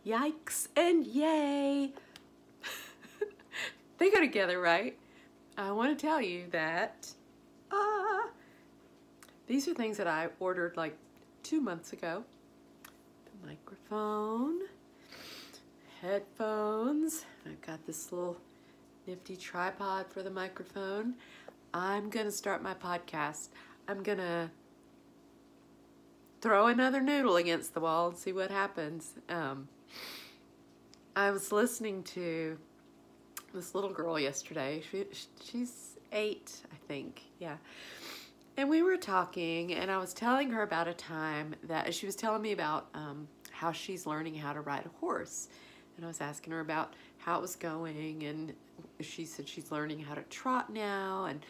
Yikes and yay. They go together, right? I want to tell you that these are things that I ordered like 2 months ago. The microphone, headphones. I've got this little nifty tripod for the microphone. I'm going to start my podcast. I'm going to throw another noodle against the wall and see what happens. I was listening to this little girl yesterday. She's 8, I think. Yeah. And we were talking, and I was telling her about a time that she was telling me about how she's learning how to ride a horse. And I was asking her about how it was going, and she said she's learning how to trot now. And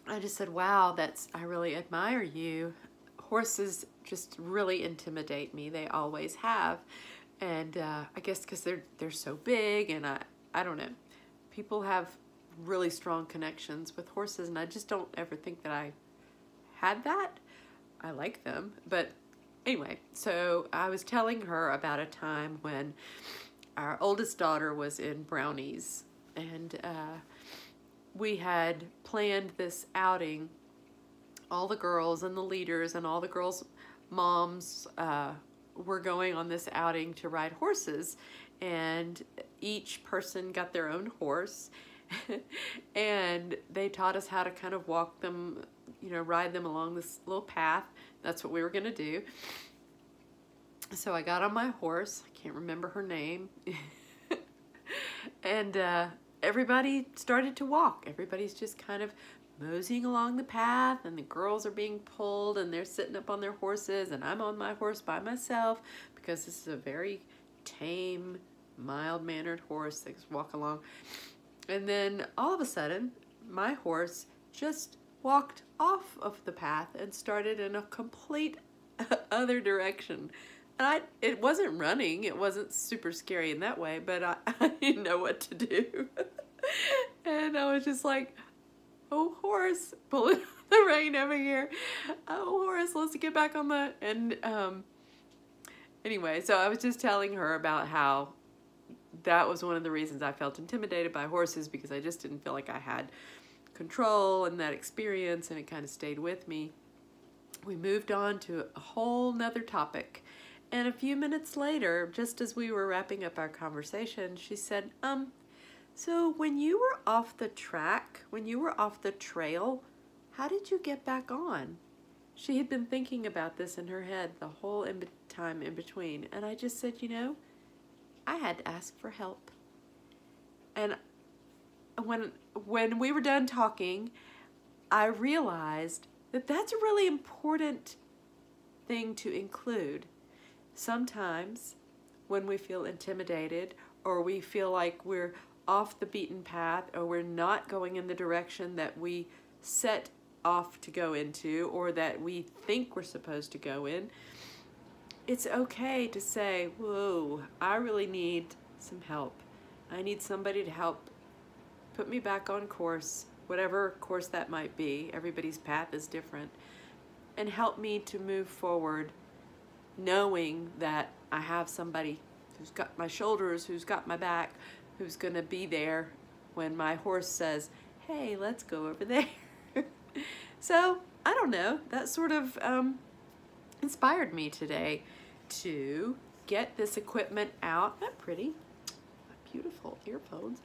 I just said, wow, I really admire you. Horses just really intimidate me. They always have. And I guess because they're so big, and I don't know. People have really strong connections with horses, and I just don't ever think that I had that. I like them. But anyway, so I was telling her about a time when our oldest daughter was in Brownies, and we had planned this outing. All the girls and the leaders and all the girls' moms were going on this outing to ride horses, and each person got their own horse. And they taught us how to kind of walk them, ride them along this little path. That's what we were going to do. So I got on my horse. I can't remember her name. And everybody started to walk. Everybody's just kind of moseying along the path, and the girls are being pulled, and they're sitting up on their horses, and I'm on my horse by myself because this is a very tame, mild-mannered horse. They just walk along. And then all of a sudden, my horse just walked off of the path and started in a complete other direction. And it wasn't running. It wasn't super scary in that way, but I didn't know what to do. And I was just like, oh, horse, pulling the rein over here. Oh, horse, let's get back on the... And anyway, so I was just telling her about how that was one of the reasons I felt intimidated by horses, because I just didn't feel like I had control and that experience, and it kind of stayed with me. We moved on to a whole nother topic, and a few minutes later, just as we were wrapping up our conversation, she said, so when you were off the track, when you were off the trail, how did you get back on? She had been thinking about this in her head the whole time in between, and I just said, I had to ask for help. And when we were done talking, I realized that that's a really important thing to include. Sometimes when we feel intimidated, or we feel like we're off the beaten path, or we're not going in the direction that we set off to go into, or that we think we're supposed to go in, it's okay to say, whoa, I really need some help. I need somebody to help put me back on course, whatever course that might be. Everybody's path is different. And help me to move forward, knowing that I have somebody who's got my shoulders, who's got my back, who's going to be there when my horse says, hey, let's go over there. So, I don't know, that sort of inspired me today to get this equipment out. Not pretty, beautiful earphones,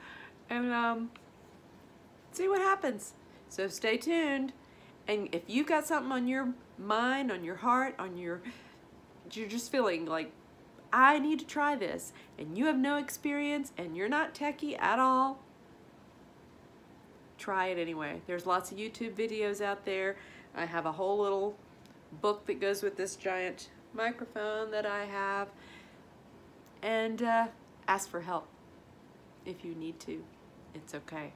and see what happens. So stay tuned, and if you've got something on your mind, on your heart, you're just feeling like, I need to try this, and you have no experience, and you're not techie at all, try it anyway. There's lots of YouTube videos out there. I have a whole little book that goes with this giant microphone that I have. And ask for help if you need to. It's okay.